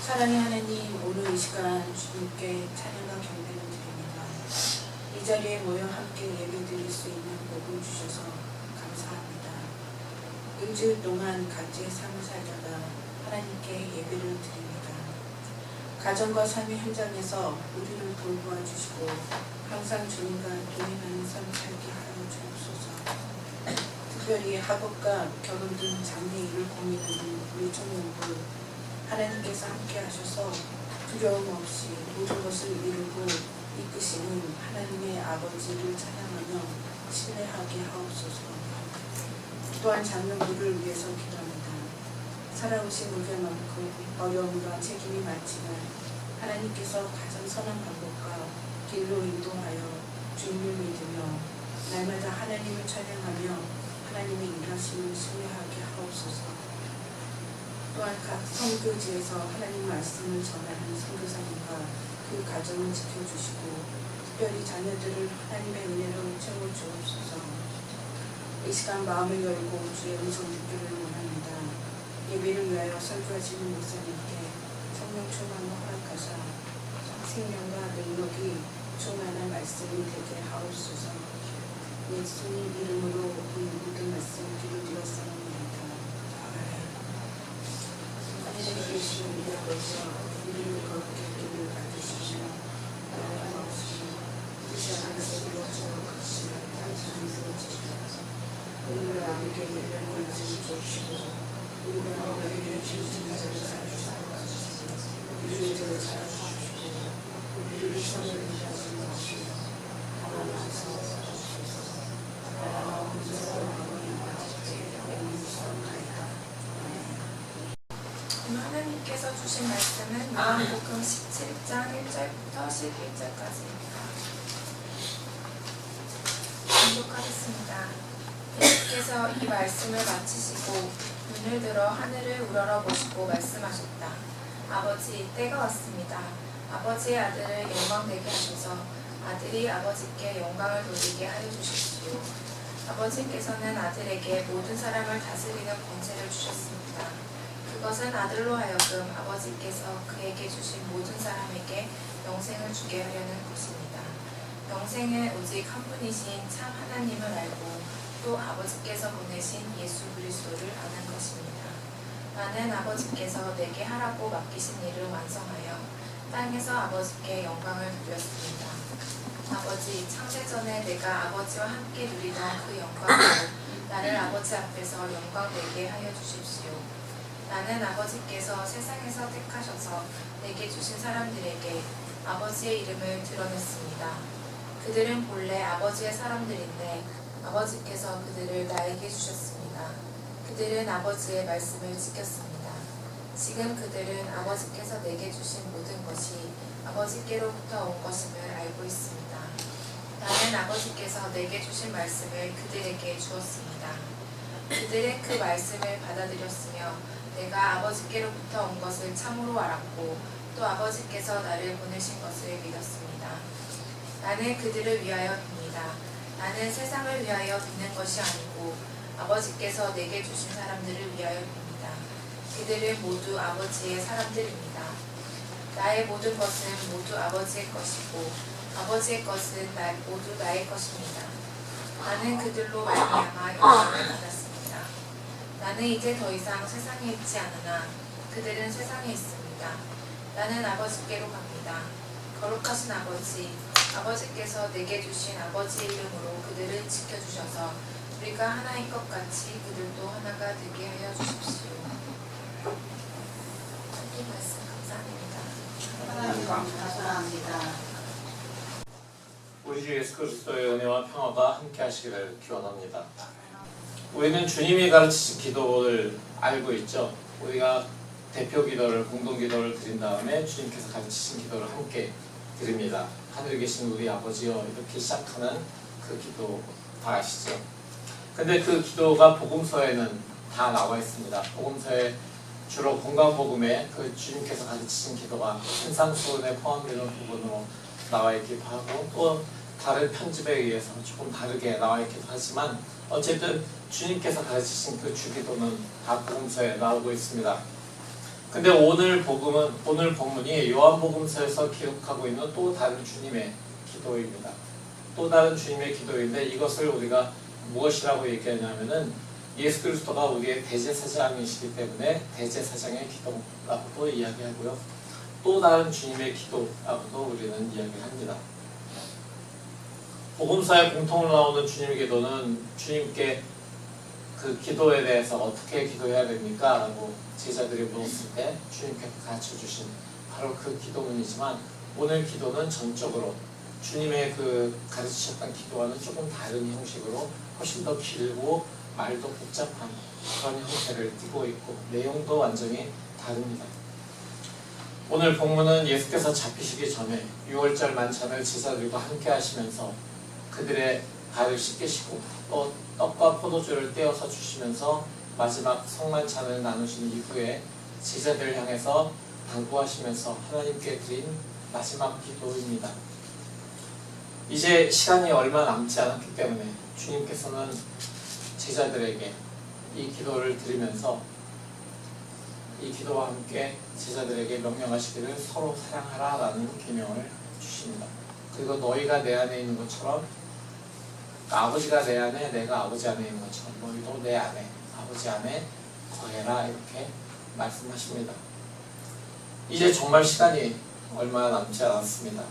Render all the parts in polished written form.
사랑의 하나님, 오늘 이 시간 주님께 찬양과 경배를 드립니다. 이 자리에 모여 함께 예배 드릴 수 있는 복을 주셔서 감사합니다. 일주일 동안 각지의 삶을 살다가 하나님께 예배를 드립니다. 가정과 삶의 현장에서 우리를 돌보아 주시고 항상 주님과 동행하는 삶 살게 하여 주옵소서. 특별히 학업과 결혼 등 장래 일을 고민하는 우리 청년들 하나님께서 함께 하셔서 두려움 없이 모든 것을 이루고 이끄시는 하나님의 아버지를 찬양하며 신뢰하게 하옵소서. 또한 장년들을 위해서 기도합니다. 살아오신 우리만큼 어려움과 책임이 많지만 하나님께서 가장 선한 방법과 길로 인도하여 주님을 믿으며 날마다 하나님을 찬양하며 하나님의 일하심을 신뢰하게 하옵소서. 또한 각 선교지에서 하나님 말씀을 전하는 선교사님과 그 가정을 지켜주시고 특별히 자녀들을 하나님의 은혜로 채워주옵소서. 이 시간 마음을 열고 주의 음성 듣기를 원합니다. 예배를 위하여 설교하시는 목사님께 성령 충만을 허락하사 생명과 능력이 충만한 말씀이 되게 하옵소서. 예수님 이름으로 이 모든 말씀 기도드렸사옵나이다. 하늘에 계신 우리 아버지, 이름을 거룩히 여김을 받으시며 나라가 없으시며 뜻이 하늘에서 이루어지는 것이 땅에서 이루어지시옵소서. 우리를 아버지께 예배를 주시고 우리가 너에게 주신 자를 사주시옵소서. 우리를 죄를 사여 주시고 우리를 시험에 들게 하지 마시고 다만 하소서. 나라와 권세와 영광과 영원히 있사옵나이다. 오늘 하나님께서 주신 말씀은 마가복음 17장 1절부터 11절까지입니다. 공독하겠습니다. 예수께서 이 말씀을 마치시고 눈을 들어 하늘을 우러러보시고 말씀하셨다. 아버지, 때가 왔습니다. 아버지의 아들을 영광되게 하셔서 아들이 아버지께 영광을 돌리게 하여 주십시오. 아버지께서는 아들에게 모든 사람을 다스리는 권세를 주셨습니다. 그것은 아들로 하여금 아버지께서 그에게 주신 모든 사람에게 영생을 주게 하려는 것입니다. 영생은 오직 한 분이신 참 하나님을 알고 또 아버지께서 보내신 예수 그리스도를 아는 것입니다. 나는 아버지께서 내게 하라고 맡기신 일을 완성하여 땅에서 아버지께 영광을 드렸습니다. 아버지, 창세전에 내가 아버지와 함께 누리던 그 영광으로 나를 아버지 앞에서 영광되게 하여 주십시오. 나는 아버지께서 세상에서 택하셔서 내게 주신 사람들에게 아버지의 이름을 드러냈습니다. 그들은 본래 아버지의 사람들인데 아버지께서 그들을 나에게 주셨습니다. 그들은 아버지의 말씀을 지켰습니다. 지금 그들은 아버지께서 내게 주신 모든 것이 아버지께로부터 온 것임을 알고 있습니다. 나는 아버지께서 내게 주신 말씀을 그들에게 주었습니다. 그들은 그 말씀을 받아들였으며 내가 아버지께로부터 온 것을 참으로 알았고 또 아버지께서 나를 보내신 것을 믿었습니다. 나는 그들을 위하여 빕니다. 나는 세상을 위하여 빚는 것이 아니고 아버지께서 내게 주신 사람들을 위하여 빕니다. 그들은 모두 아버지의 사람들입니다. 나의 모든 것은 모두 아버지의 것이고 아버지의 것은 모두 나의 것입니다. 나는 그들로 말미암아 영광을 받았습니다. 나는 이제 더 이상 세상에 있지 않으나 그들은 세상에 있습니다. 나는 아버지께로 갑니다. 거룩하신 아버지, 아버지께서 내게 주신 아버지의 이름으로 그들을 지켜주셔서 우리가 하나인 것 같이 그들도 하나가 되게 하여 주십시오. 이 말씀 감사합니다. 하나님 감사합니다. 우리 주 예수 그리스도의 은혜와 평화가 함께 하시기를 기원합니다. 우리는 주님이 가르치신 기도를 알고 있죠. 우리가 대표 기도를, 공동 기도를 드린 다음에 주님께서 가르치신 기도를 함께 드립니다. 하늘에 계신 우리 아버지여, 이렇게 시작하는 그 기도 다 아시죠? 근데 그 기도가 복음서에는 다 나와 있습니다. 복음서에 주로 건강복음에 그 주님께서 가르치신 기도가 산상수훈에 포함되는 부분으로 나와 있기도 하고 또 다른 편집에 의해서 조금 다르게 나와 있기도 하지만 어쨌든 주님께서 가르치신 그 주기도는 다 복음서에 나오고 있습니다. 근데 오늘 본문이 요한복음서에서 기록하고 있는 또 다른 주님의 기도입니다. 또 다른 주님의 기도인데 이것을 우리가 무엇이라고 얘기하냐면은 예수 그리스도가 우리의 대제사장이시기 때문에 대제사장의 기도라고도 이야기하고요. 또 다른 주님의 기도라고도 우리는 이야기를 합니다. 복음서에 공통으로 나오는 주님의 기도는 주님께 그 기도에 대해서 어떻게 기도해야 됩니까? 라고 제자들이 물었을 때 주님께서 가르쳐주신 바로 그 기도문이지만 오늘 기도는 전적으로 주님의 그 가르치셨던 기도와는 조금 다른 형식으로 훨씬 더 길고 말도 복잡한 그런 형태를 띠고 있고 내용도 완전히 다릅니다. 오늘 본문은 예수께서 잡히시기 전에 6월절 만찬을 제자들과 함께 하시면서 그들의 발을 씻기시고 또 떡과 포도주를 떼어서 주시면서 마지막 성만찬을 나누신 이후에 제자들을 향해서 당부하시면서 하나님께 드린 마지막 기도입니다. 이제 시간이 얼마 남지 않았기 때문에 주님께서는 제자들에게 이 기도를 드리면서 이 기도와 함께 제자들에게 명령하시기를 서로 사랑하라 라는 계명을 주십니다. 그리고 너희가 내 안에 있는 것처럼 아버지가 내 안에 내가 아버지 안에 있는 것처럼 너희도 내 안에 아버지 안에 거해라 이렇게 말씀하십니다. 이제 정말 시간이 얼마 남지 않았습니다.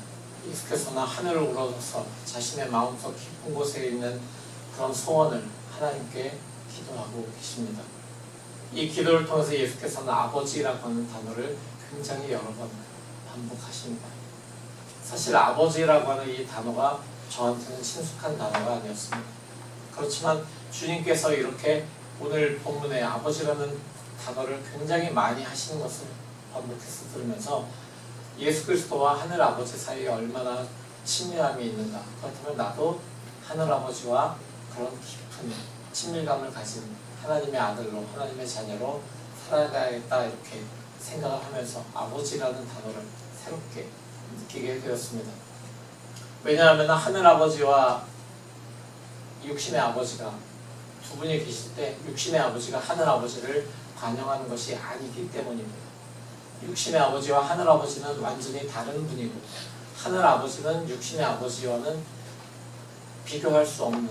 예수께서는 하늘을 우러러서 자신의 마음속 깊은 곳에 있는 그런 소원을 하나님께 기도하고 계십니다. 이 기도를 통해서 예수께서는 아버지라고 하는 단어를 굉장히 여러 번 반복하십니다. 사실 아버지라고 하는 이 단어가 저한테는 친숙한 단어가 아니었습니다. 그렇지만 주님께서 이렇게 오늘 본문에 아버지라는 단어를 굉장히 많이 하시는 것을 반복해서 들으면서 예수 그리스도와 하늘 아버지 사이에 얼마나 친밀함이 있는가. 그렇다면 나도 하늘 아버지와 그런 깊은 친밀감을 가진 하나님의 아들로 하나님의 자녀로 살아가야겠다 이렇게 생각을 하면서 아버지라는 단어를 새롭게 느끼게 되었습니다. 왜냐하면 하늘 아버지와 육신의 아버지가 두 분이 계실 때 육신의 아버지가 하늘 아버지를 반영하는 것이 아니기 때문입니다. 육신의 아버지와 하늘 아버지는 완전히 다른 분이고 하늘 아버지는 육신의 아버지와는 비교할 수 없는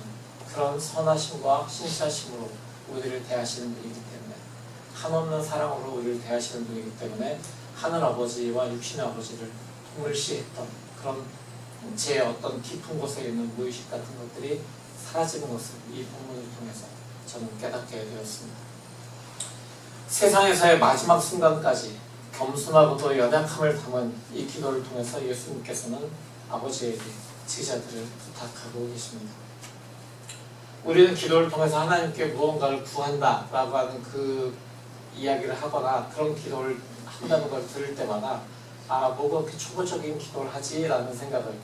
그런 선하심과 신실하심으로 우리를 대하시는 분이기 때문에 한없는 사랑으로 우리를 대하시는 분이기 때문에 하늘 아버지와 육신의 아버지를 동일시했던 그런 제 어떤 깊은 곳에 있는 무의식 같은 것들이 사라지는 것을 이 본문을 통해서 저는 깨닫게 되었습니다. 세상에서의 마지막 순간까지 겸손하고도 연약함을 담은 이 기도를 통해서 예수님께서는 아버지에게 제자들을 부탁하고 계십니다. 우리는 기도를 통해서 하나님께 무언가를 구한다라고 하는 그 이야기를 하거나 그런 기도를 한다는 걸 들을 때마다 뭐가 그렇게 초보적인 기도를 하지라는 생각을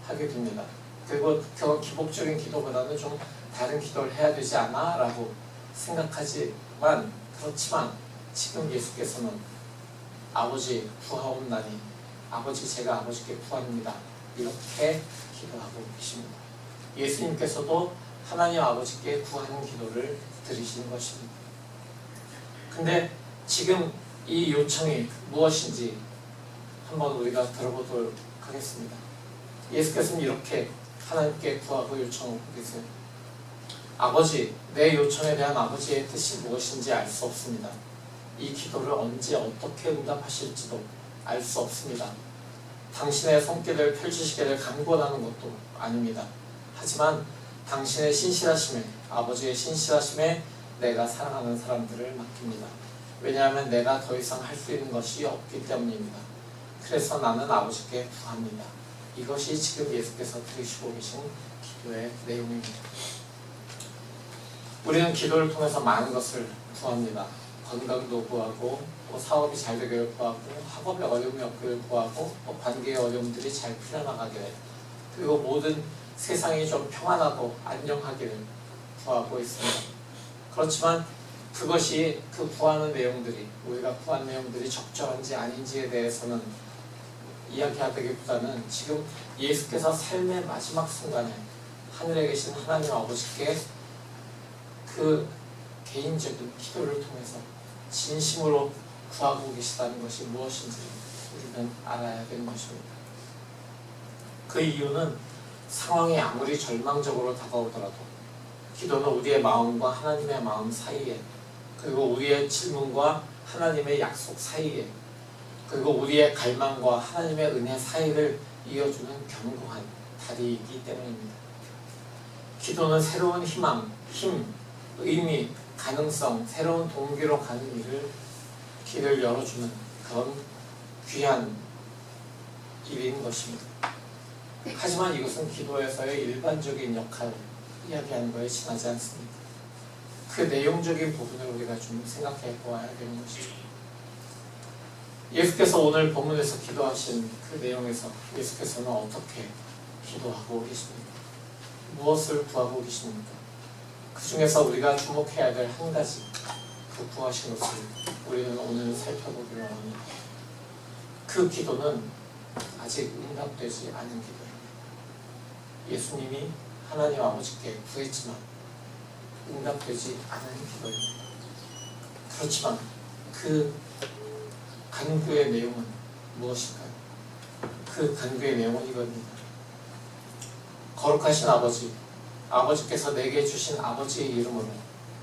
하게 됩니다. 그리고 그런 기복적인 기도보다는 좀 다른 기도를 해야 되지 않아? 라고 생각하지만 그렇지만 지금 예수께서는 아버지 구하옵나니 아버지 제가 아버지께 구합니다. 이렇게 기도하고 계십니다. 예수님께서도 하나님 아버지께 구하는 기도를 드리시는 것입니다. 근데 지금 이 요청이 무엇인지 한번 우리가 들어보도록 하겠습니다. 예수께서는 이렇게 하나님께 구하고 요청하고 계세요. 아버지, 내 요청에 대한 아버지의 뜻이 무엇인지 알 수 없습니다. 이 기도를 언제 어떻게 응답하실지도 알 수 없습니다. 당신의 손길을 펼치시기를 간구하는 것도 아닙니다. 하지만 당신의 신실하심에, 아버지의 신실하심에 내가 사랑하는 사람들을 맡깁니다. 왜냐하면 내가 더 이상 할 수 있는 것이 없기 때문입니다. 그래서 나는 아버지께 구합니다. 이것이 지금 예수께서 드리시고 계신 기도의 내용입니다. 우리는 기도를 통해서 많은 것을 구합니다. 건강도 구하고 또 사업이 잘 되기를 구하고 학업에 어려움이 없기를 구하고 또 관계의 어려움들이 잘 풀려나가기를 그리고 모든 세상이 좀 평안하고 안녕하기를 구하고 있습니다. 그렇지만 그것이 그 구하는 내용들이 우리가 구한 내용들이 적절한지 아닌지에 대해서는 이야기하기보다는 지금 예수께서 삶의 마지막 순간에 하늘에 계신 하나님 아버지께 그 개인적인 기도를 통해서 진심으로 구하고 계시다는 것이 무엇인지 우리는 알아야 되는 것입니다. 그 이유는 상황이 아무리 절망적으로 다가오더라도 기도는 우리의 마음과 하나님의 마음 사이에, 그리고 우리의 질문과 하나님의 약속 사이에, 그리고 우리의 갈망과 하나님의 은혜 사이를 이어주는 견고한 다리이기 때문입니다. 기도는 새로운 희망, 힘, 의미, 가능성, 새로운 동기로 가는 길을 열어주는 그런 귀한 일인 것입니다. 하지만 이것은 기도에서의 일반적인 역할을 이야기하는 것에 지나지 않습니다. 그 내용적인 부분을 우리가 좀 생각해 보아야 되는 것이죠. 예수께서 오늘 본문에서 기도하신 그 내용에서 예수께서는 어떻게 기도하고 계십니까? 무엇을 구하고 계십니까? 그 중에서 우리가 주목해야 될 한 가지, 그 구하신 것을 우리는 오늘 살펴보기로 합니다. 그 기도는 아직 응답되지 않은 기도입니다. 예수님이 하나님 아버지께 구했지만 응답되지 않은 기도입니다. 그렇지만 그 간구의 내용은 무엇일까요? 그 간구의 내용은 이겁니다. 거룩하신 아버지, 아버지께서 내게 주신 아버지의 이름으로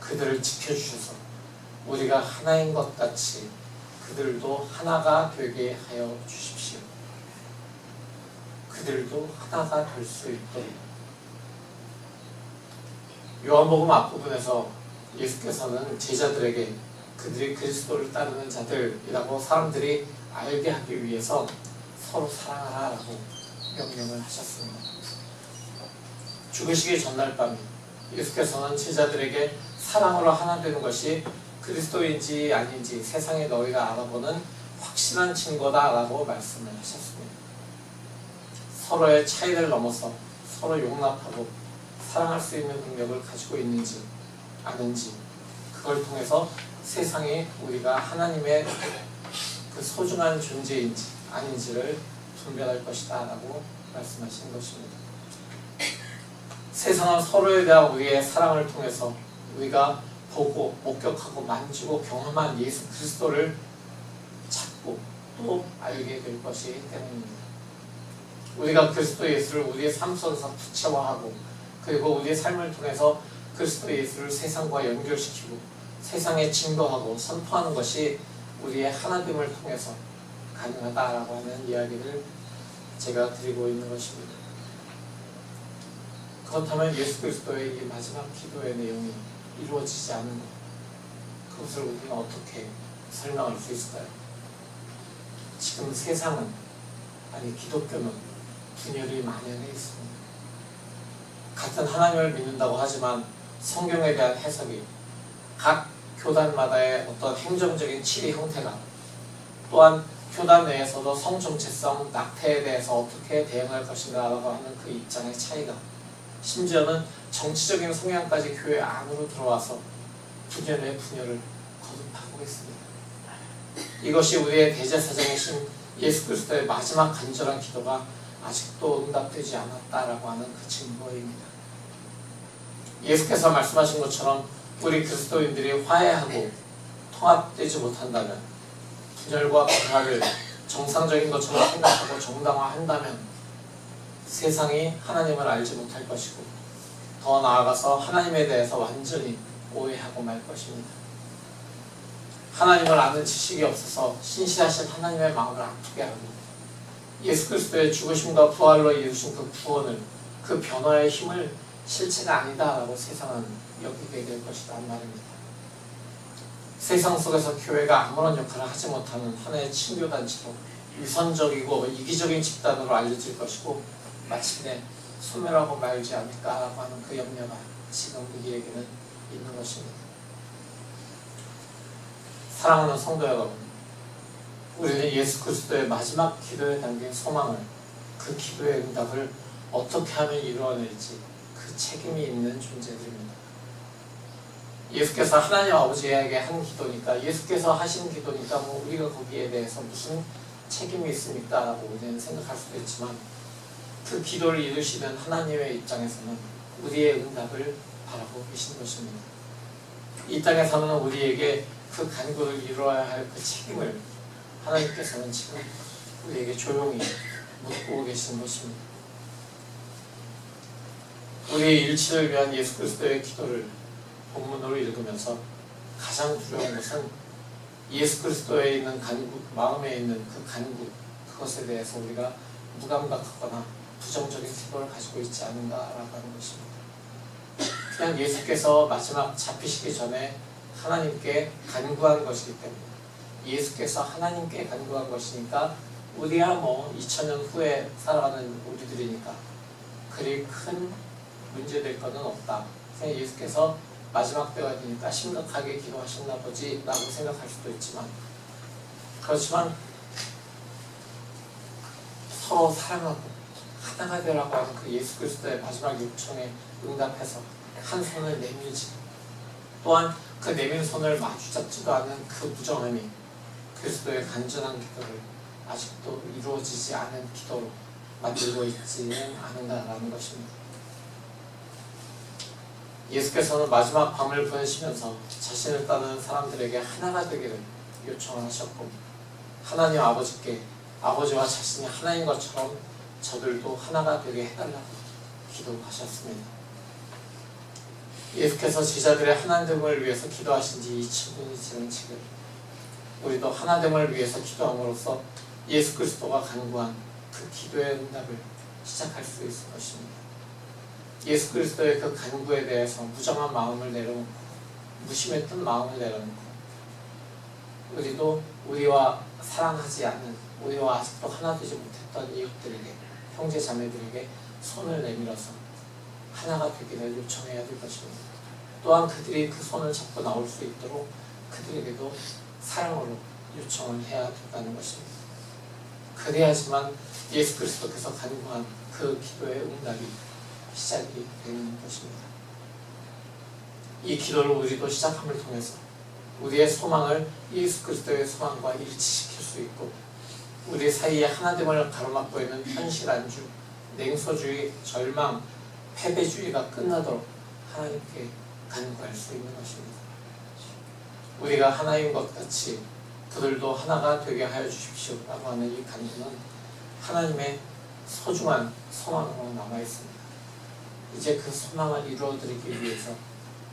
그들을 지켜주셔서 우리가 하나인 것 같이 그들도 하나가 되게 하여 주십시오. 그들도 하나가 될 수 있도록. 요한복음 앞부분에서 예수께서는 제자들에게 그들이 그리스도를 따르는 자들이라고 사람들이 알게 하기 위해서 서로 사랑하라라고 명령을 하셨습니다. 죽으시기 전날 밤에 예수께서는 제자들에게 사랑으로 하나 되는 것이 그리스도인지 아닌지 세상에 너희가 알아보는 확실한 증거다라고 말씀을 하셨습니다. 서로의 차이를 넘어서 서로 용납하고 사랑할 수 있는 능력을 가지고 있는지 아닌지, 그걸 통해서 세상에 우리가 하나님의 그 소중한 존재인지 아닌지를 분별할 것이다 라고 말씀하신 것입니다. 세상은 서로에 대한 우리의 사랑을 통해서 우리가 보고 목격하고 만지고 경험한 예수 그리스도를 찾고 또 알게 될 것이기 때문입니다. 우리가 그리스도 예수를 우리의 삶 속에서 구체화하고 그리고 우리의 삶을 통해서 그리스도 예수를 세상과 연결시키고 세상에 증거하고 선포하는 것이 우리의 하나됨을 통해서 가능하다라고 하는 이야기를 제가 드리고 있는 것입니다. 그렇다면 예수 그리스도의 이 마지막 기도의 내용이 이루어지지 않은 것, 그것을 우리는 어떻게 설명할 수 있을까요? 지금 세상은, 아니 기독교는 분열이 만연해 있습니다. 같은 하나님을 믿는다고 하지만 성경에 대한 해석이 각 교단마다의 어떤 행정적인 치리 형태가, 또한 교단 내에서도 성 정체성, 낙태에 대해서 어떻게 대응할 것인가라고 하는 그 입장의 차이가, 심지어는 정치적인 성향까지 교회 안으로 들어와서 분열의 분열을 거듭하고 있습니다. 이것이 우리의 대제사장이신 예수 그리스도의 마지막 간절한 기도가 아직도 응답되지 않았다라고 하는 그 증거입니다. 예수께서 말씀하신 것처럼 우리 그리스도인들이 화해하고 통합되지 못한다면, 분열과 불화를 정상적인 것처럼 생각하고 정당화한다면 세상이 하나님을 알지 못할 것이고 더 나아가서 하나님에 대해서 완전히 오해하고 말 것입니다. 하나님을 아는 지식이 없어서 신실하신 하나님의 마음을 아프게 하고 예수 그리스도의 죽으심과 부활로 이루신 그 구원을, 그 변화의 힘을 실체가 아니다라고 세상은 여기게 될 것이란 말입니다. 세상 속에서 교회가 아무런 역할을 하지 못하는 하나의 친교단체로 위선적이고 이기적인 집단으로 알려질 것이고 마침내 소멸하고 말지 않을까라고 하는 그 염려가 지금 우리에게는 있는 것입니다. 사랑하는 성도 여러분, 우리는 예수 그리스도의 마지막 기도에 담긴 소망을, 그 기도의 응답을 어떻게 하면 이루어낼지 그 책임이 있는 존재들입니다. 예수께서 하나님 아버지에게 한 기도니까, 예수께서 하신 기도니까 뭐 우리가 거기에 대해서 무슨 책임이 있습니까? 라고 우리는 생각할 수도 있지만 그 기도를 이루시는 하나님의 입장에서는 우리의 응답을 바라고 계신 것입니다. 이 땅에 사는 우리에게 그 간구를 이루어야 할 그 책임을 하나님께서는 지금 우리에게 조용히 묻고 계시는 것입니다. 우리의 일치를 위한 예수 그리스도의 기도를 본문으로 읽으면서 가장 두려운 것은 예수 그리스도에 있는 간구, 마음에 있는 그 간구, 그것에 대해서 우리가 무감각하거나 부정적인 태도를 가지고 있지 않은가라고 하는 것입니다. 그냥 예수께서 마지막 잡히시기 전에 하나님께 간구한 것이기 때문에, 예수께서 하나님께 간구한 것이니까 우리야 뭐 2000년 후에 살아가는 우리들이니까 그리 큰 문제될 것은 없다. 그냥 예수께서 마지막 때가 되니까 심각하게 기도하셨나 보지 라고 생각할 수도 있지만, 그렇지만 서로 사랑하고 하나가 되라고 하는 그 예수 그리스도의 마지막 요청에 응답해서 한 손을 내밀지, 또한 그 내민 손을 마주잡지도 않은 그 무정함이 그리스도의 간절한 기도를 아직도 이루어지지 않은 기도로 만들고 있지는 않은가라는 것입니다. 예수께서는 마지막 밤을 보내시면서 자신을 따르는 사람들에게 하나가 되기를 요청하셨고, 하나님 아버지께 아버지와 자신이 하나인 것처럼 저들도 하나가 되게 해달라고 기도하셨습니다. 예수께서 제자들의 하나됨을 위해서 기도하신 지 2000년이 지난 지금 우리도 하나됨을 위해서 기도함으로써 예수 그리스도가 간구한 그 기도의 응답을 시작할 수 있을 것입니다. 예수 그리스도의 그 간구에 대해서 무정한 마음을 내려놓고 무심했던 마음을 내려놓고 우리도 우리와 사랑하지 않는, 우리와 아직도 하나 되지 못했던 이웃들에게, 형제 자매들에게 손을 내밀어서 하나가 되기를 요청해야 될 것입니다. 또한 그들이 그 손을 잡고 나올 수 있도록 그들에게도 사랑으로 요청을 해야 된다는 것입니다. 그래야지만 예수 그리스도께서 간구한 그 기도의 응답이 시작이 되는 것입니다. 이 기도를 우리도 시작함을 통해서 우리의 소망을 예수 그리스도의 소망과 일치시킬 수 있고, 우리 사이에 하나됨을 가로막고 있는 현실 안주, 냉소주의, 절망, 패배주의가 끝나도록 하나님께 간구할 수 있는 것입니다. 우리가 하나인 것 같이 그들도 하나가 되게 하여 주십시오 라고 하는 이 간구는 하나님의 소중한 소망으로 남아 있습니다. 이제 그 소망을 이루어드리기 위해서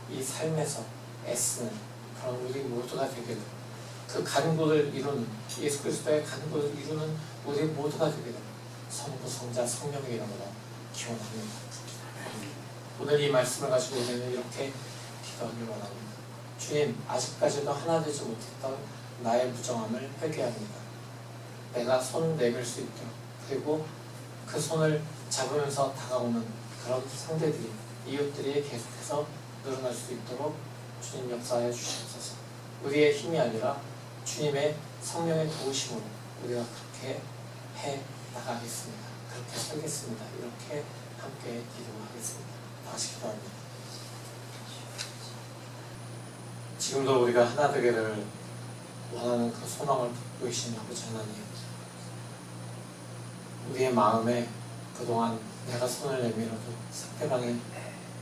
이 삶에서 애쓰는 그런 우리 모두가 되기를, 그 간구를 이루는, 예수 그리스도의 간구를 이루는 우리 모두가 되기를 성부, 성자, 성령의 이름으로 기원합니다. 오늘 이 말씀을 가지고 우리는 이렇게 기도하길 원합니다. 주님, 아직까지도 하나 되지 못했던 나의 무정함을 회개합니다. 내가 손 내밀 수 있도록, 그리고 그 손을 잡으면서 다가오는 그런 상대들이, 이웃들이 계속해서 늘어날 수 있도록 주님 역사해 주시옵소서. 우리의 힘이 아니라 주님의 성령의 도우심으로 우리가 그렇게 해 나가겠습니다. 그렇게 살겠습니다. 이렇게 함께 기도하겠습니다. 다시 기도합니다. 지금도 우리가 하나 되기를 원하는 그 소망을 품고 계신 아버지 하나님, 우리의 마음에 그동안 내가 손을 내밀어도 상대방이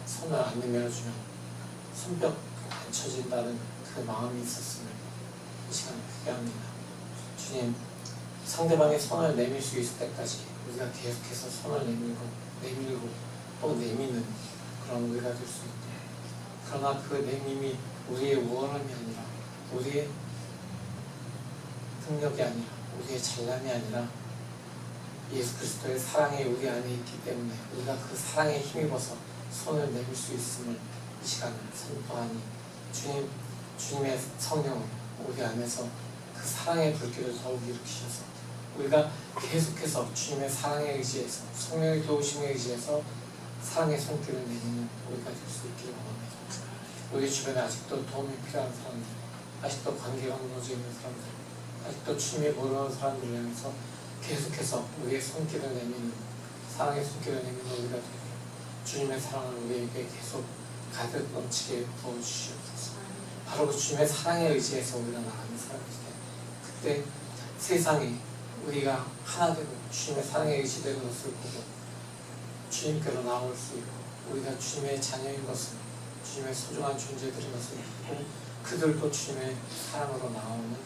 손을 안 내밀어주면 손뼉 안 쳐진다는 그 마음이 있었음을 이 시간에 회개합니다. 주님, 상대방의 손을 내밀 수 있을 때까지 우리가 계속해서 손을 내밀고 또 내미는 그런 우리가 될 수 있도록, 그러나 그 내밈이 우리의 우월함이 아니라, 우리의 능력이 아니라, 우리의 잘남이 아니라 예수 그리스도의 사랑이 우리 안에 있기 때문에 우리가 그 사랑에 힘입어서 손을 내밀 수 있음을 이 시간에 선포하니, 주님의 성령을 우리 안에서 그 사랑의 불길을 더욱 일으키셔서 우리가 계속해서 주님의 사랑에 의지해서, 성령의 도우심에 의지해서 사랑의 손길을 내미는 우리가 될 수 있기를 원합니다. 우리 주변에 아직도 도움이 필요한 사람들, 아직도 관계가 무너져 있는 사람들, 아직도 주님이 모르는 사람들을 향해서 계속해서 우리의 손길을 내미는, 사랑의 손길을 내미는 우리가 되고, 주님의 사랑을 우리에게 계속 가득 넘치게 부어주시옵소서. 바로 그 주님의 사랑에 의지해서 우리가 나가는 사람일 때, 그때 세상에 우리가 하나 되고 주님의 사랑에 의지되는 것을 보고 주님께로 나올 수 있고, 우리가 주님의 자녀인 것을, 주님의 소중한 존재들인 것을 믿고 그들도 주님의 사랑으로 나오는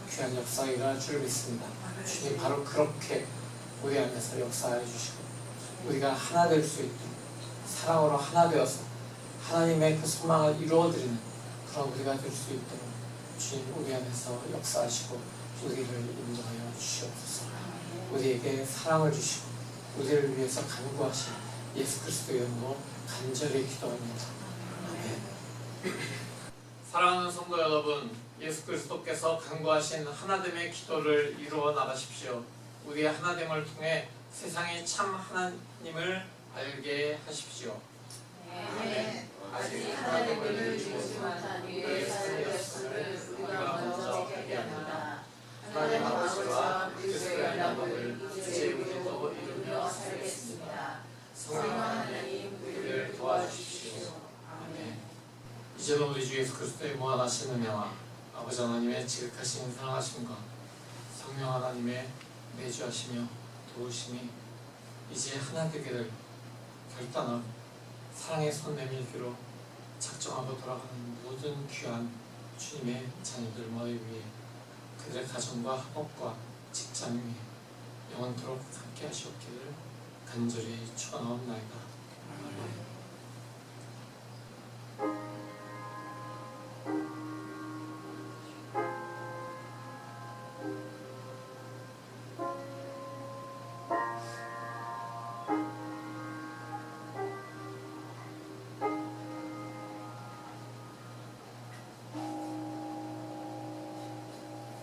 귀한 역사가 줄 믿습니다. 주님 바로 그렇게 우리 안에서 역사해 주시고 우리가 하나 될 수 있도록 사랑으로 하나 되어서 하나님의 그 소망을 이루어드리는 그런 우리가 될 수 있도록 주님 우리 안에서 역사하시고 우리를 인도하여 주시옵소서. 우리에게 사랑을 주시고 우리를 위해서 간구하신 예수 그리스도의 이름으로 간절히 기도합니다. 아멘. 사랑하는 성도 여러분, 예수 그리스도께서 간구하신 하나됨의 기도를 이루어 나가십시오. 우리의 하나됨을 통해 세상이 참 하나님을 알게 하십시오. 아직 하나님을 이루지 못한 우리의 삶이었음을 우리가 먼저 알게 합니다. 하나님 아버지와 그리스도의 연합을 이제 우리도 이루며 살겠습니다. 성령 하나님 우리를 도와주십시오. 아멘. 이제는 우리 주 예수 그리스도의 무한하신 은혜와 아버지 하나님의 지극하신 사랑하심과 성령 하나님의 내주하시며 도우심이 이제 하나 되기를 결단하고 사랑의 손 내밀기로 작정하고 돌아가는 모든 귀한 주님의 자녀들 머리 위에 그들의 가정과 학업과 직장 위에 영원토록 함께 하시옵기를 간절히 축원하옵나이다. 아멘.